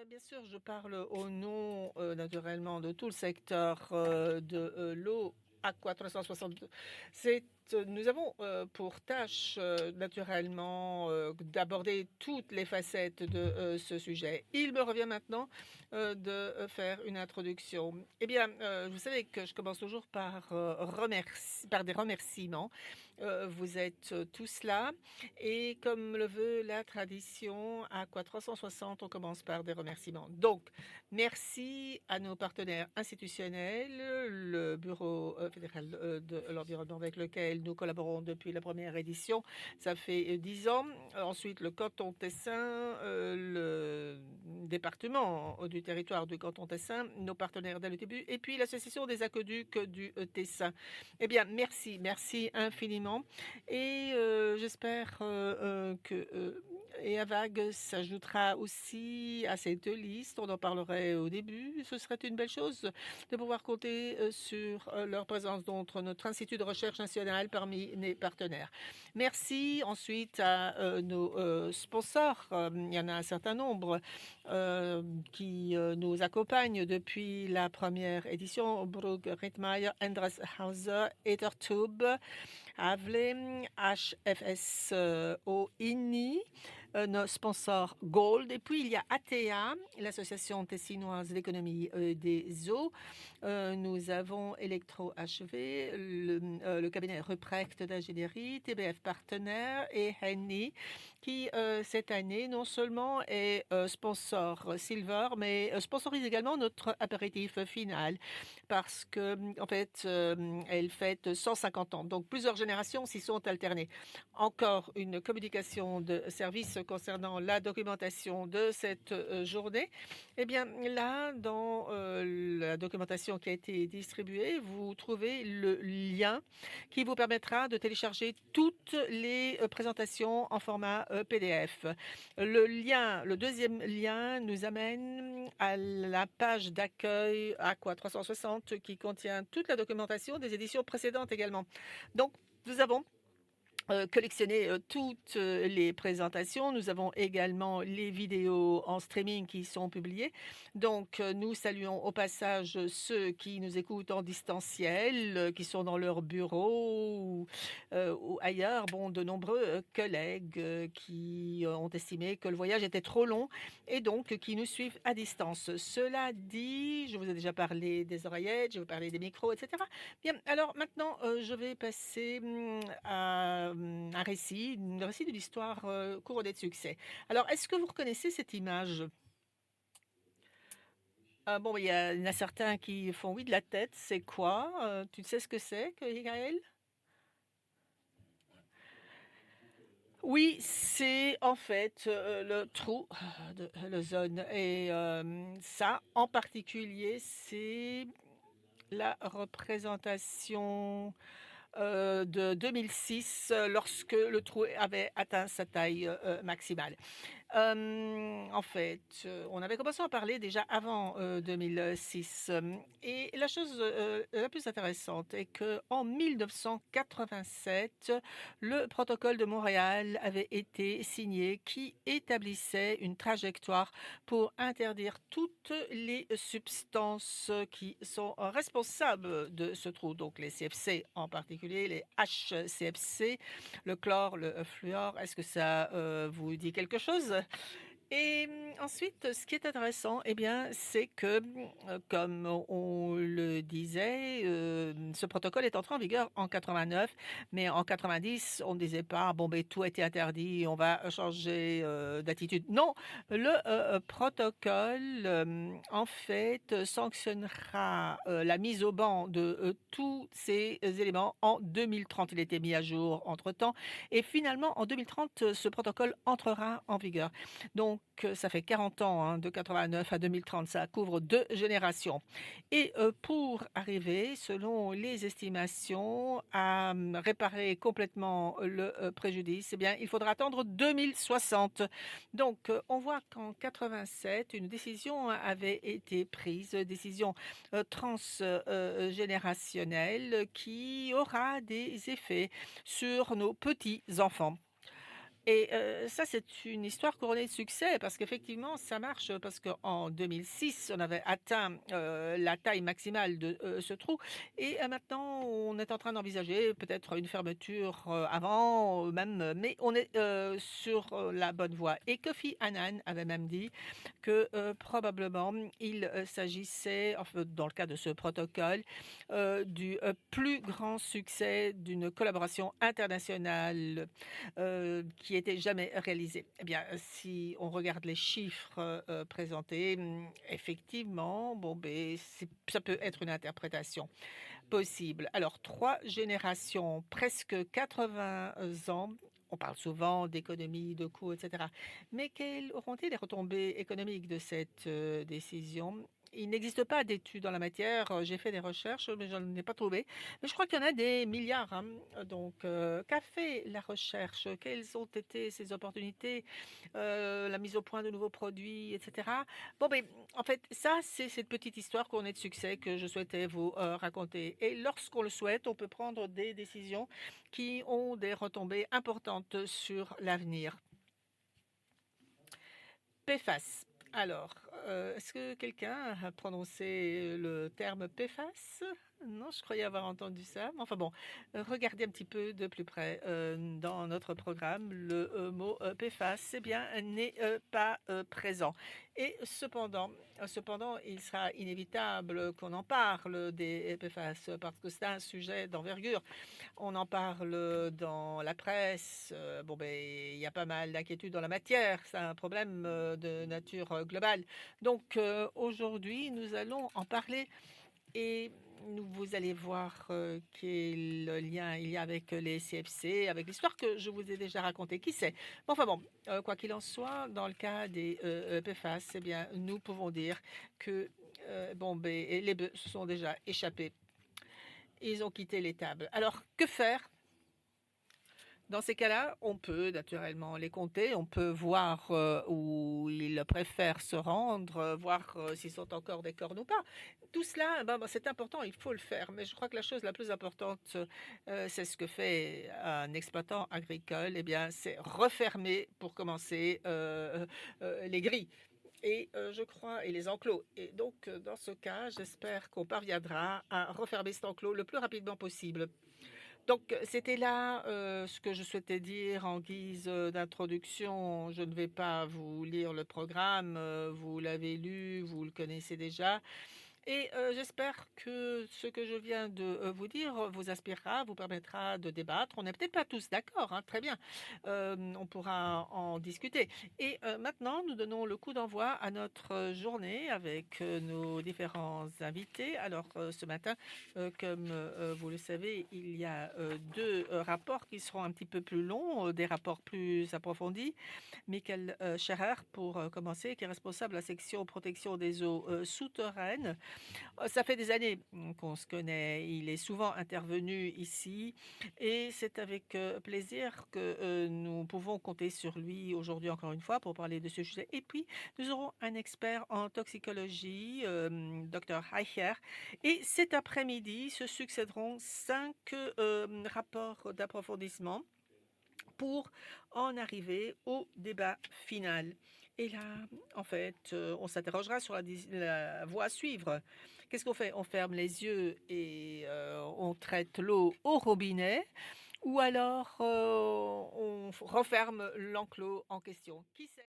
bien sûr, je parle au nom, naturellement, de tout le secteur, de, l'eau Aqua 360. Nous avons, pour tâche, naturellement, d'aborder toutes les facettes de, ce sujet. Il me revient maintenant, de, faire une introduction. Eh bien, vous savez que je commence toujours par, par des remerciements. Vous êtes, tous là et comme le veut la tradition, à quoi 360, on commence par des remerciements. Donc, merci à nos partenaires institutionnels, le Bureau fédéral de l'environnement avec lequel nous collaborons depuis la première édition. Ça fait 10 ans. Ensuite, le canton Tessin, le département du territoire du canton Tessin, nos partenaires dès le début, et puis l'association des aqueducs du Tessin. Eh bien, merci infiniment. Et j'espère que EAVAG s'ajoutera aussi à cette liste. On en parlerait au début. Ce serait une belle chose de pouvoir compter sur leur présence dans notre Institut de recherche national parmi les partenaires. Merci ensuite à nos sponsors. Il y en a un certain nombre qui nous accompagnent depuis la première édition. Brugg, Rittmeyer, Endreshauser, Ethertube, Havle, HFSO, INI, nos sponsors Gold. Et puis, il y a ATEA, l'Association tessinoise d'économie des eaux. Nous avons Electro HV, le cabinet Ruprecht d'ingénierie, TBF Partenaire et Henny, qui, cette année, non seulement est sponsor Silver, mais sponsorise également notre apéritif final parce que, en fait, elle fête 150 ans. Donc, plusieurs générations s'y sont alternées. Encore une communication de service concernant la documentation de cette journée. Eh bien, là, dans la documentation qui a été distribuée, vous trouvez le lien qui vous permettra de télécharger toutes les présentations en format PDF. Le deuxième lien nous amène à la page d'accueil Aqua 360 qui contient toute la documentation des éditions précédentes également. Donc, nous avons collectionner toutes les présentations. Nous avons également les vidéos en streaming qui sont publiées. Donc, nous saluons au passage ceux qui nous écoutent en distanciel, qui sont dans leur bureau ou ailleurs. Bon, de nombreux collègues qui ont estimé que le voyage était trop long et donc qui nous suivent à distance. Cela dit, je vous ai déjà parlé des oreillettes, je vais vous parler des micros, etc. Bien, alors maintenant, je vais passer à un récit de l'histoire couronnée de succès. Alors, est-ce que vous reconnaissez cette image? Ah, bon, il y en a certains qui font oui de la tête. C'est quoi? Tu sais ce que c'est, Gaël? Oui, c'est en fait le trou de l'ozone. Et ça, en particulier, c'est la représentation de 2006 lorsque le trou avait atteint sa taille maximale. En fait, on avait commencé à en parler déjà avant 2006. Et la chose la plus intéressante est qu'en 1987, le protocole de Montréal avait été signé qui établissait une trajectoire pour interdire toutes les substances qui sont responsables de ce trou, donc les CFC en particulier, les HCFC, le chlore, le fluor. Est-ce que ça vous dit quelque chose? Et ensuite, ce qui est intéressant, eh bien, c'est que, comme on le disait, ce protocole est entré en vigueur en 89, mais en 90, on ne disait pas: «Bon, ben tout a été interdit, on va changer, d'attitude». Non, le, protocole, en fait, sanctionnera, la mise au ban de, tous ces éléments en 2030. Il a été mis à jour entre-temps et finalement, en 2030, ce protocole entrera en vigueur. Donc, ça fait 40 ans, hein, de 89 à 2030, ça couvre 2 générations. Et pour arriver, selon les estimations, à réparer complètement le préjudice, eh bien, il faudra attendre 2060. Donc, on voit qu'en 87, une décision avait été prise, décision transgénérationnelle qui aura des effets sur nos petits-enfants. Et ça, c'est une histoire couronnée de succès parce qu'effectivement, ça marche parce qu'en 2006, on avait atteint, la taille maximale de, ce trou et maintenant, on est en train d'envisager peut-être une fermeture, avant, même, mais on est, sur, la bonne voie et Kofi Annan avait même dit que, probablement, il, s'agissait, enfin, dans le cas de ce protocole, du, plus grand succès d'une collaboration internationale qui était jamais réalisé. Eh bien, si on regarde les chiffres présentés, effectivement, bon, ben, ça peut être une interprétation possible. Alors, trois générations, presque 80 ans. On parle souvent d'économie, de coûts, etc. Mais quelles auront-elles les retombées économiques de cette décision? Il n'existe pas d'études en la matière. J'ai fait des recherches, mais je n'en ai pas trouvé. Mais je crois qu'il y en a des milliards, hein. Donc, qu'a fait la recherche? Quelles ont été ses opportunités? La mise au point de nouveaux produits, etc. Bon, ben, en fait, ça, c'est cette petite histoire qu'on ait de succès que je souhaitais vous raconter. Et lorsqu'on le souhaite, on peut prendre des décisions qui ont des retombées importantes sur l'avenir. PFAS. Alors, est-ce que quelqu'un a prononcé le terme PFAS? Non, je croyais avoir entendu ça. Mais enfin bon, regardez un petit peu de plus près dans notre programme. Le mot PFAS, eh bien, n'est pas présent. Et cependant, il sera inévitable qu'on en parle des PFAS parce que c'est un sujet d'envergure. On en parle dans la presse. Bon, ben, il y a pas mal d'inquiétudes dans la matière. C'est un problème de nature globale. Donc, aujourd'hui, nous allons en parler et vous allez voir quel lien il y a avec les CFC, avec l'histoire que je vous ai déjà racontée. Qui sait? Bon, enfin bon, quoi qu'il en soit, dans le cas des PFAS, eh bien, nous pouvons dire que bon, ben, les bœufs se sont déjà échappés. Ils ont quitté l'étable. Alors, que faire? Dans ces cas-là, on peut naturellement les compter, on peut voir où ils préfèrent se rendre, voir s'ils sont encore des cornes ou pas. Tout cela, ben, c'est important, il faut le faire. Mais je crois que la chose la plus importante, c'est ce que fait un exploitant agricole, eh bien, c'est refermer pour commencer les grilles. Et je crois, et les enclos. Et donc, dans ce cas, j'espère qu'on parviendra à refermer cet enclos le plus rapidement possible. Donc, c'était là ce que je souhaitais dire en guise d'introduction. Je ne vais pas vous lire le programme, vous l'avez lu, vous le connaissez déjà. Et j'espère que ce que je viens de vous dire vous inspirera, vous permettra de débattre. On n'est peut-être pas tous d'accord, hein, très bien. On pourra en discuter. Et maintenant, nous donnons le coup d'envoi à notre journée avec nos différents invités. Alors, ce matin, comme vous le savez, il y a deux rapports qui seront un petit peu plus longs, des rapports plus approfondis. Michael Scherer, pour commencer, qui est responsable de la section protection des eaux souterraines. Ça fait des années qu'on se connaît. Il est souvent intervenu ici et c'est avec plaisir que nous pouvons compter sur lui aujourd'hui encore une fois pour parler de ce sujet. Et puis, nous aurons un expert en toxicologie, Dr Heicher. Et cet après-midi se succéderont 5 rapports d'approfondissement pour en arriver au débat final. Et là, en fait, on s'interrogera sur la voie à suivre. Qu'est-ce qu'on fait? On ferme les yeux et on traite l'eau au robinet ou alors on referme l'enclos en question. Qui sait?